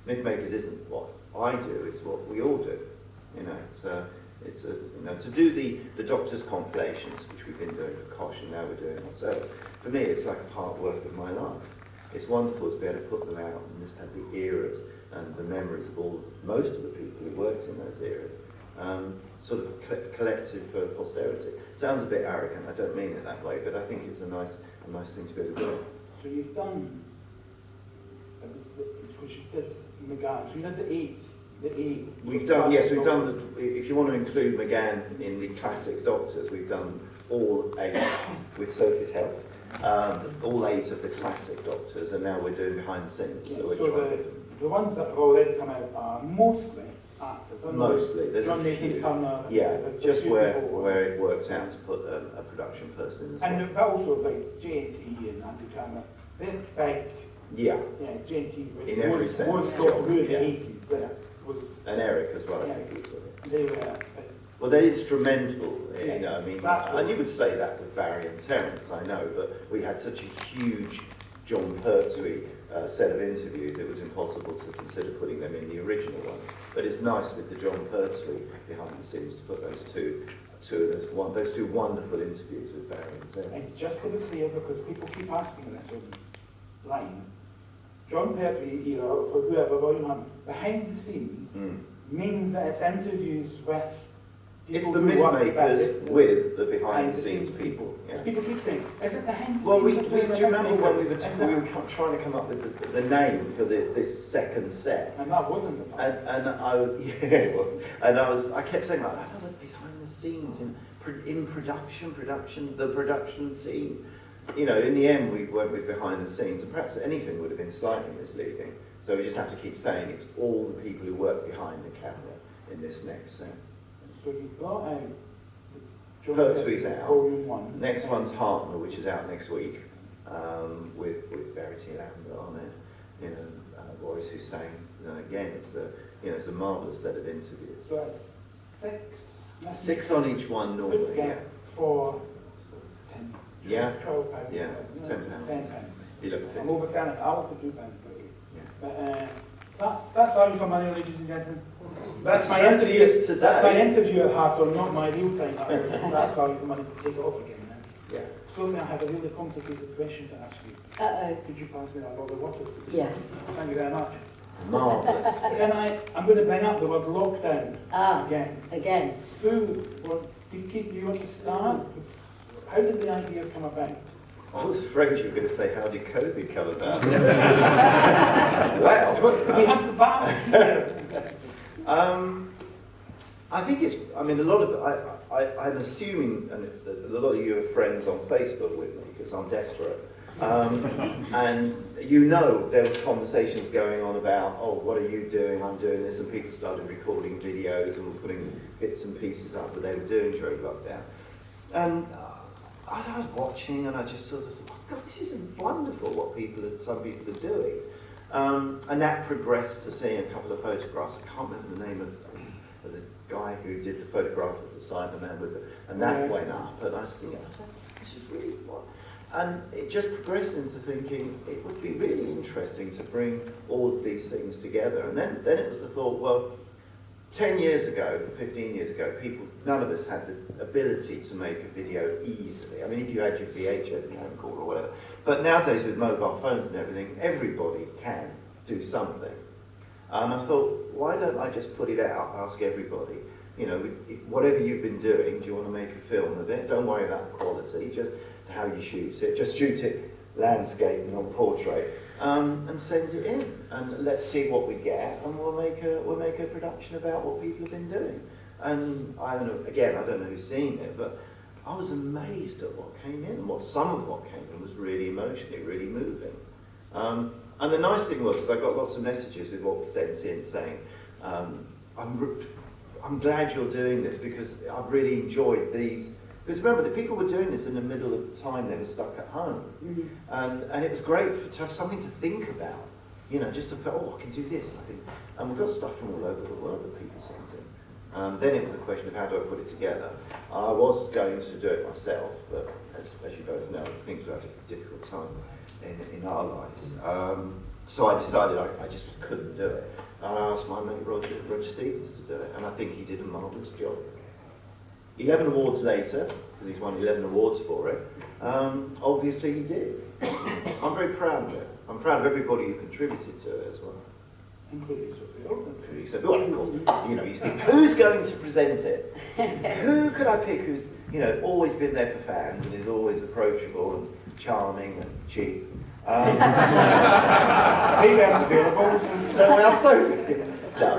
Mythmakers isn't what I do, it's what we all do. You know, to do the Doctor's compilations, which we've been doing for Kosh and now we're doing ourselves, for me it's like a part work of my life. It's wonderful to be able to put them out and just have the eras and the memories of most of the people who worked in those eras, sort of collected for posterity. Sounds a bit arrogant, I don't mean it that way, but I think it's a nice thing to be able to do. So you've done, because you did McGann, so you did the eight. We've done, yes, we've done, if you want to include McGann in the classic Doctors, we've done all 8 with Sophie's help. All 8 of the classic Doctors, and now we're doing behind the scenes. Yeah, so the ones that have already come out are mostly actors. Mostly, there's John a Nathan few. Turner. Yeah, just where it worked out to put a production person in. And also like J&T and Andy Cameron, they're big. Yeah. Yeah, J&T was Doctor Who in the yeah. 80s. There was. And Eric as well. Yeah, I think he was with it. They were. Well, they're instrumental, Yeah, you know, I mean, and you would say that with Barry and Terence, I know, but we had such a huge John Pertwee set of interviews, it was impossible to consider putting them in the original one. But it's nice with the John Pertwee behind the scenes to put those two wonderful interviews with Barry and Terence. And just to be clear, because people keep asking this online, John Pertwee era, or whoever, William Hunt, behind the scenes means that it's interviews with. It's the Mythmakers with the behind-the-scenes people. Yeah. People keep saying, is it behind the well, scenes? do you remember when we were trying to come up with the name for this second set? And that wasn't the part. I kept saying, like, I don't know, behind the scenes, in the production scene. You know, in the end, we went with behind the scenes, and perhaps anything would have been slightly misleading. So we just have to keep saying it's all the people who work behind the camera in this next set. So you've got out Pertwee's out. Volume 1. Next one's Hartner, which is out next week, with Verity Lambert on it. You know, Boris Hussein. Again, it's a marvellous set of interviews. So it's 6. 6 on each one normally. Yeah. For 10. Yeah. 12 pounds. Yeah. £10. 10 pounds. You look I'm overselling it. I'll put £2 for you. Yeah. But that's value for money, ladies and gentlemen. That's my interview. That's my interview at Hartlepool, not my real time Hartlepool. That's value for money to take it off again now. Yeah. Sophie, I have a really complicated question to ask you. Uh-oh. Could you pass me that bottle of water, please? Yes. Thank you very much. Marvellous. I'm going to bring up the word lockdown Again. Keith, do you want to start? How did the idea come about? I was afraid you were going to say, how did COVID come about? Wow. We have the balance. I think it's, I mean, I'm assuming, and a lot of you are friends on Facebook with me, because I'm desperate. And you know there was conversations going on about, oh, what are you doing? I'm doing this, and people started recording videos and were putting bits and pieces up that they were doing during lockdown. And I was watching, and I just sort of thought, God, this is wonderful what some people are doing. And that progressed to seeing a couple of photographs. I can't remember the name of the guy who did the photograph of the Cyberman with it, and that went up. And I was thinking, this is really what. And it just progressed into thinking it would be really interesting to bring all of these things together. And then it was the thought, well, 10 years ago, 15 years ago, none of us had the ability to make a video easily. I mean, if you had your VHS camcorder or whatever. But nowadays with mobile phones and everything, everybody can do something. And I thought, why don't I just put it out, ask everybody, you know, whatever you've been doing, do you want to make a film of it? Don't worry about the quality, just how you shoot it. Just shoot it landscape and on portrait, and send it in, and let's see what we get, and we'll make a production about what people have been doing. And I don't know who's seen it, but I was amazed at what came in, and some of what came in was really emotional, really moving. And the nice thing was, I got lots of messages with what was sent in saying, I'm glad you're doing this because I've really enjoyed these. Because remember, the people were doing this in the middle of the time they were stuck at home. And it was great to have something to think about, you know, just to feel, oh, I can do this. And we've got stuff from all over the world that people sent in. Then it was a question of how do I put it together. I was going to do it myself, but as you both know, things were having a difficult time in our lives. So I decided I just couldn't do it. And I asked my mate Roger Stevens to do it, and I think he did a marvellous job. 11 awards later, because he's won 11 awards for it, obviously he did. I'm very proud of it. I'm proud of everybody who contributed to it as well. Including Sophie. So, well, of course, you know, you think, who's going to present it? Who could I pick who's, you know, always been there for fans and is always approachable and charming and cheap? So well, Sophie. No,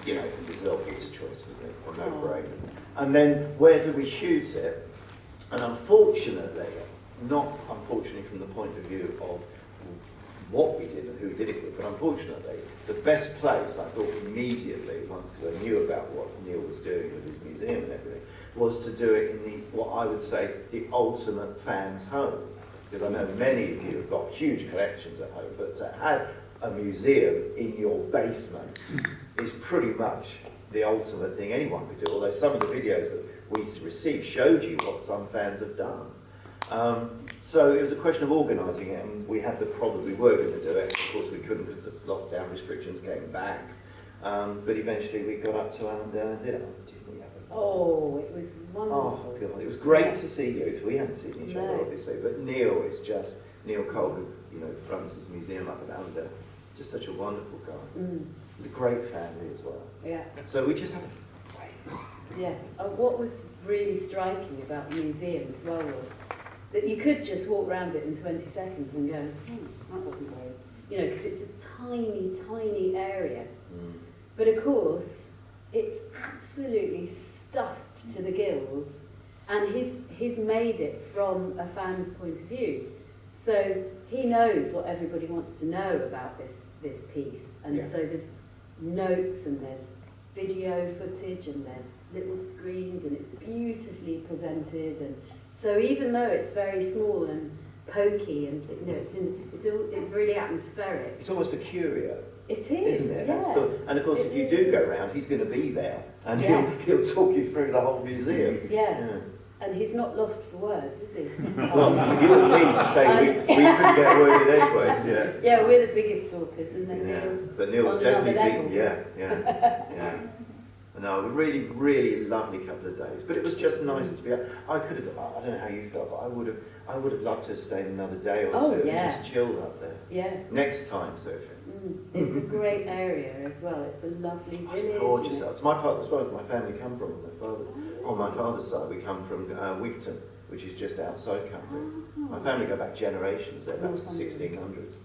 you know, it's the obvious choice for me, a no-brainer. And then, where do we shoot it? And unfortunately, not unfortunately from the point of view of what we did and who did it with, but unfortunately, the best place, I thought immediately, because I knew about what Neil was doing with his museum and everything, was to do it in the, what I would say, the ultimate fan's home. Because I know many of you have got huge collections at home, but to have a museum in your basement is pretty much the ultimate thing anyone could do, although some of the videos that we received showed you what some fans have done. So it was a question of organising it, and we had the problem, we were going to do it, of course we couldn't because the lockdown restrictions came back, but eventually we got up to Allendale and did it. Oh, it was wonderful. Oh God, it was great to see you, because we hadn't seen each other obviously, but Neil is just, Neil Cole, who, you know, runs this museum up at Aldred, just such a wonderful guy. A great family as well. Yeah. So we just had a great. Yes. What was really striking about the museum as well was that you could just walk around it in 20 seconds and go, that wasn't very, you know, because it's a tiny, tiny area. But of course, it's absolutely stuffed to the gills, and he's made it from a fan's point of view. So he knows what everybody wants to know about this piece, and so there's notes and there's video footage and there's little screens and it's beautifully presented, and so even though it's very small and pokey and you know it's really atmospheric. It's almost a curio. It is, isn't it? Yeah. That's and of course, if you do go around, he's going to be there, and he'll talk you through the whole museum. Yeah. And he's not lost for words, is he? Well, you wouldn't need to say we couldn't get a word in edgeways, yeah. Yeah, we're the biggest talkers, and then Neil's but Neil's on definitely level. yeah. No, a really, really lovely couple of days. But it was just nice to be out. I could have, I don't know how you felt, but I would have loved to have stayed another day or two and just chilled up there. Yeah. Next time, Sophie. It's a great area as well. It's a lovely village. It's gorgeous. It's my part as well. My family come from on my father's side. We come from Wigton, which is just outside Cumbria. My family go back generations. They're back to the 1600s.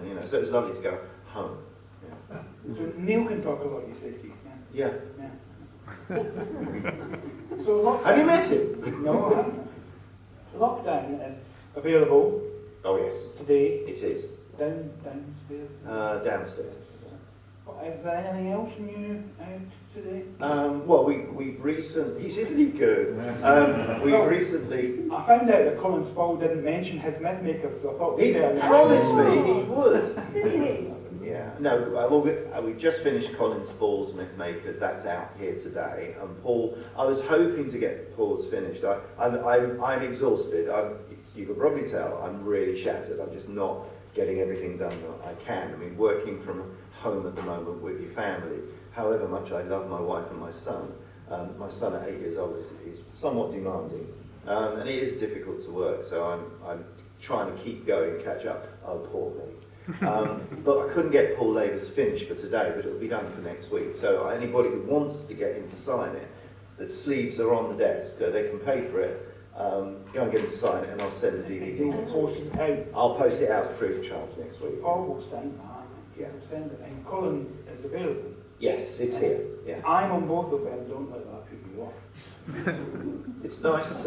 You know, so it was lovely to go home. Yeah. So Neil can talk about your safety. Yeah. So have you met him? No, I haven't. Lockdown is available. Oh yes. Today. It is. Downstairs. Downstairs. Is there anything else new out today? Well, we've recently. Isn't he good? We've recently. I found out that Colin Spall didn't mention his myth makers, so I thought he promised me he would. Didn't he? Yeah. No. Well, we just finished Colin Spall's Myth Makers. That's out here today. And Paul, I was hoping to get Paul's finished. I'm exhausted. You can probably tell I'm really shattered. I'm just not getting everything done that I can. I mean, working from home at the moment with your family, however much I love my wife and my son at 8 years old is somewhat demanding, and it is difficult to work, so I'm trying to keep going, catch up. Oh, poor me. But I couldn't get Paul Laver's finished for today, but it'll be done for next week. So anybody who wants to get him to sign it, the sleeves are on the desk, they can pay for it. Go and get him to sign it, and I'll send the DVD. I'll post it out free of charge next week. Paul will sign that. Yeah. Send it. And Colin's is available. Yes, it's here. Yeah. I'm on both of them. Don't let that put you off. It's nice.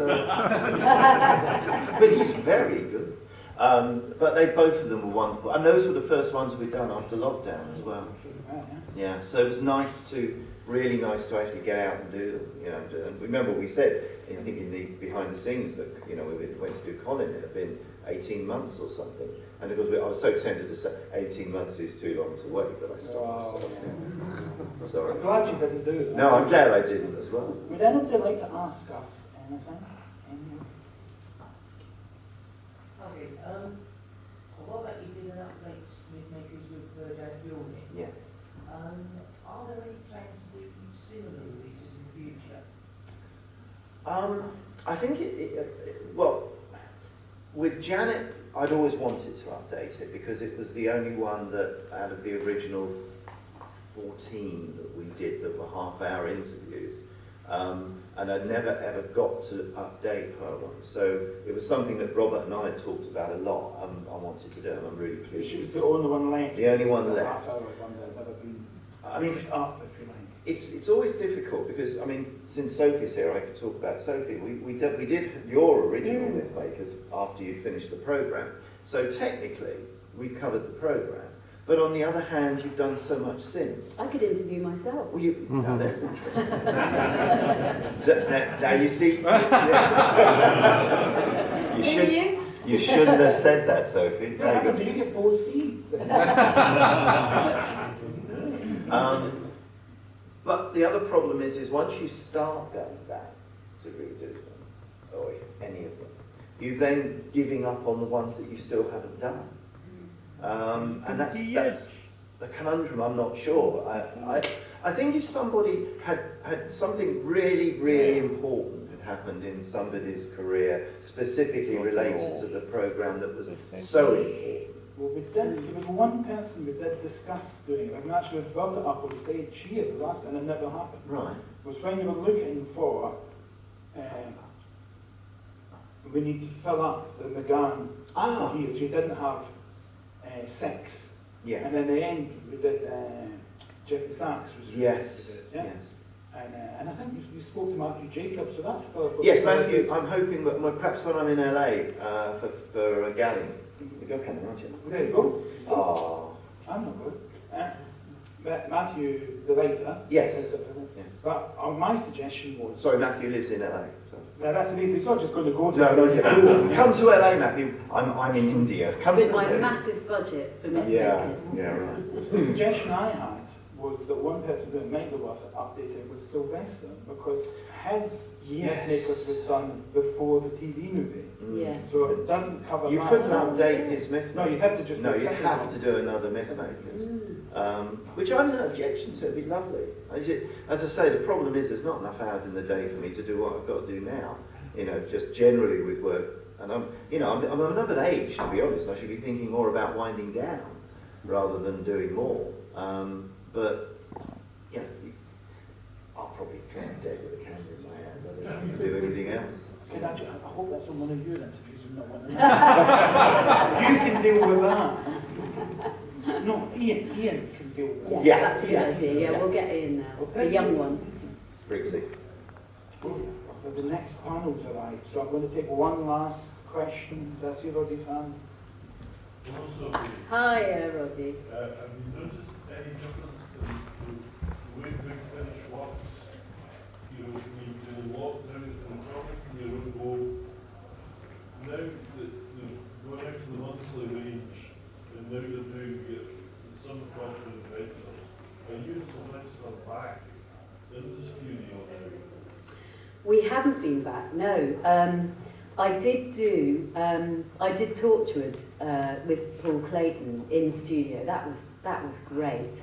But he's very good. But both of them were wonderful, and those were the first ones we'd done after lockdown as well. Yeah. So it was really nice to actually get out and do them. You know, and remember we said, I think in the behind the scenes that we went to do Colin. It had been 18 months or something, and because I was so tempted to say 18 months is too long to wait, but I stopped myself. Yeah. Sorry. I'm glad you didn't do it. No, I'm glad I didn't as well. Would anybody like to ask us anything? Okay. What about you did an update with Makers I think well, with Janet, I'd always wanted to update it because it was the only one that, out of the original 14 that we did that were half-hour interviews, and I'd never ever got to update her one. So it was something that Robert and I had talked about a lot. I wanted to do, and I'm really pleased. She was the only one left. The only one left. Half-hour one that had never been I mean, up, if you like. it's always difficult because, I mean, since Sophie's here, I could talk about Sophie. We did your original Mythmakers after you finished the programme. So technically, we covered the programme. But on the other hand, you've done so much since. I could interview myself. Well, now that's interesting. now you see, you shouldn't have said that, Sophie. What happened? Do you get both fees? But the other problem is once you start going back to redo them, or any of them, you're then giving up on the ones that you still haven't done. And that's the conundrum. I'm not sure. I think if somebody had something really, really important had happened in somebody's career, specifically related to the programme that was so important. Well, there was one person we did discuss doing it. I mean, actually, it was brought up on stage here the last, and it never happened. Right. Was when you were looking for, we need to fill up the McGann years. You didn't have 6. Yeah. And in the end, we did Jeffrey Sachs. Yes. Yeah? Yes. And I think you spoke to Matthew Jacobs, so that's still... Yes, Matthew, I'm hoping that perhaps when I'm in LA for a galley. You're coming, aren't you? There you go. Oh. I'm not good. Matthew, the writer. Yes. Yeah. But my suggestion was... Sorry, Matthew lives in LA. So. Now that's easy. It's not just going to go to... No, not yet. Come to LA, Matthew. I'm in India. Come With to my massive budget for Mythmakers. Yeah, right. The suggestion I had was that one person who might be worth updating was Sylvester, because his Mythmakers was done before the TV movie. Yeah. So it doesn't cover... You couldn't update his Mythmakers. No, you'd have to just... No, you have to do another Mythmakers. Which I have no objection to. It'd be lovely. As I say, the problem is there's not enough hours in the day for me to do what I've got to do now. You know, just generally with work. And I'm of an age, to be honest. I should be thinking more about winding down rather than doing more. But, you know, I'll probably drop dead with a camera in my hand. I don't need to do anything else. I hope that's on one of your interviews and not one of mine. You can deal with that. No, Ian can deal with that. Yeah, that's a good idea. Yeah, we'll get Ian now. Okay. The young one. Brixie. The next panel's arrived, so I'm going to take one last question. Did I see Roddy's hand? Hello, Sophie. Hi, Roddy. Have you noticed any difference in the way we finish works? You know, when you do lockdown and comic, you don't go. Now that you're going out to the monthly range, and now you're doing some question adventures, are you and Sylvester back in the studio now? We haven't been back, no. I did Torchwood with Paul Clayton in studio. That was great.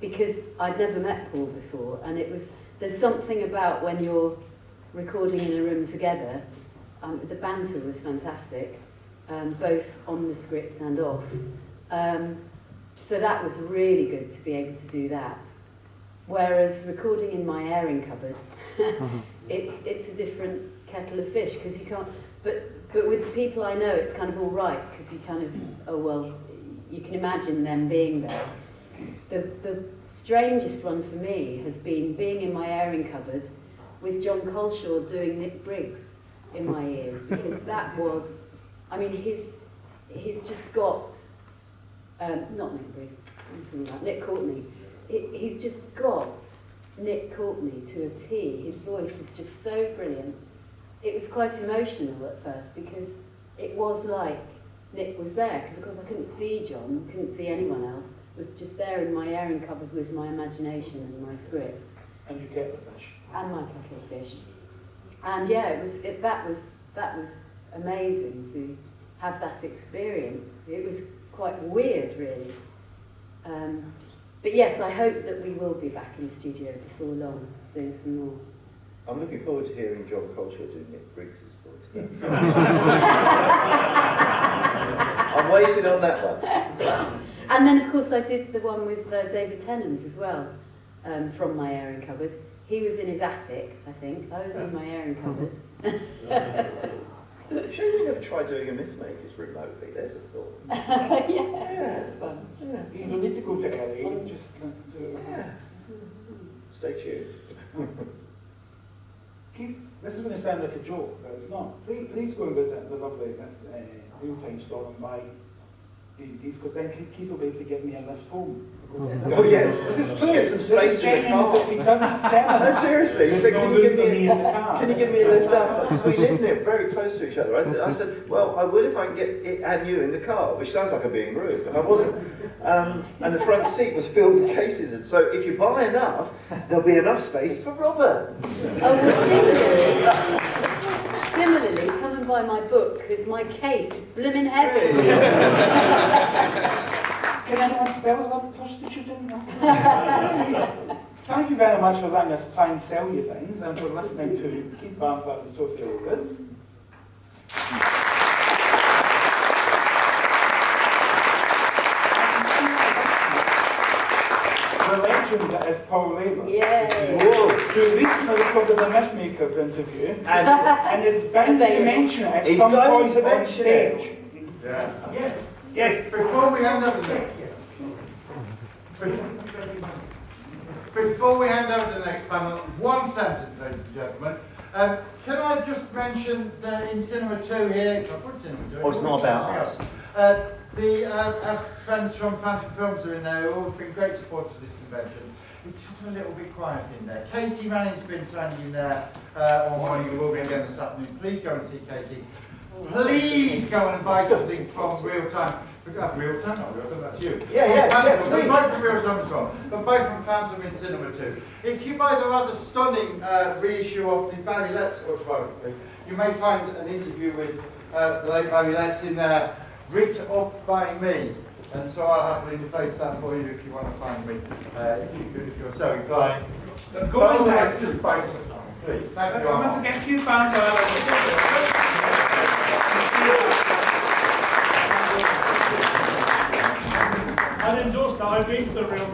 Because I'd never met Paul before, and there's something about when you're recording in a room together. The banter was fantastic, both on the script and off. So that was really good to be able to do that. Whereas recording in my airing cupboard, it's a different kettle of fish, because you can't. But with the people I know, it's kind of all right, because you kind of, you can imagine them being there. The strangest one for me has been being in my airing cupboard with John Colshaw doing Nick Briggs in my ears, because that was, I mean, he's just got, not Nick Briggs, I'm talking about Nick Courtney. He's just got Nick Courtney to a T. His voice is just so brilliant. It was quite emotional at first, because it was like Nick was there, because of course I couldn't see John, couldn't see anyone else. I was just there in my airing cupboard with my imagination and my script. And you get the fish. And my kettle of fish. And yeah, that was amazing to have that experience. It was quite weird, really. But yes, I hope that we will be back in the studio before long, doing some more. I'm looking forward to hearing John Colshire do Nick Briggs' voice. I'm waiting on that one. And then, of course, I did the one with David Tennant's as well, from my airing cupboard. He was in his attic, I think. I was in my airing cupboard. Shame we never tried doing a Mythmakers remotely. There's a thought. Yeah. Fun. Yeah. You don't need to go to LA, just do it. Yeah. Stay tuned. Keith, this is going to sound like a joke, but it's not. Please go and visit the lovely real-time store and buy DVDs, because then Keith will be able to give me a lift home. Oh yes, This is clear. Get some space in the car. If he doesn't sell it, No, seriously, he there's said, no can you room give for me me in the car. Can you give me a lift up? Because we live near, very close to each other. I said, well, I would if I can get it and you in the car, which sounds like I'm being rude, but I wasn't. And the front seat was filled with cases, and so if you buy enough, there'll be enough space for Robert. Oh, well, similarly, come and buy my book, because my case is blimmin' heavy. Can anyone spell it up prostituting? Thank you very much for letting us try and sell you things, and for listening to Keith Barnfather and Sophie Aldred. The legend that is Paul Labour. Yeah. Who recently recorded the Mythmakers interview and is bound to mention it at He's some going point to on mention stage. it. Yes. Yes. Yes, before we hand over to the next panel, one sentence, ladies and gentlemen. Can I just mention the in Cinema 2 here? I put Cinema 2. Oh, it's not about us. The friends from Phantom Films are in there who have been great supporters of this convention. It's just a little bit quiet in there. Katie Manning's been standing in there all morning and will be again this afternoon. Please go and see Katie. Please go and buy something from Real Time. Real Time? Not Real Time, that's you. Phantom, but buy from Real Time as well. But buy from Phantom in Cinema 2. If you buy the rather stunning reissue of the Barry Letts autobiography, you may find an interview with the late Barry Letts in there, written up by me. And so I'll happily deface that for you if you want to find me, if you're so inclined. Go on there. Just buy some, please. Thank you. Once again, Keith Barnfather. I'd endorse that. I've been to the Real Time.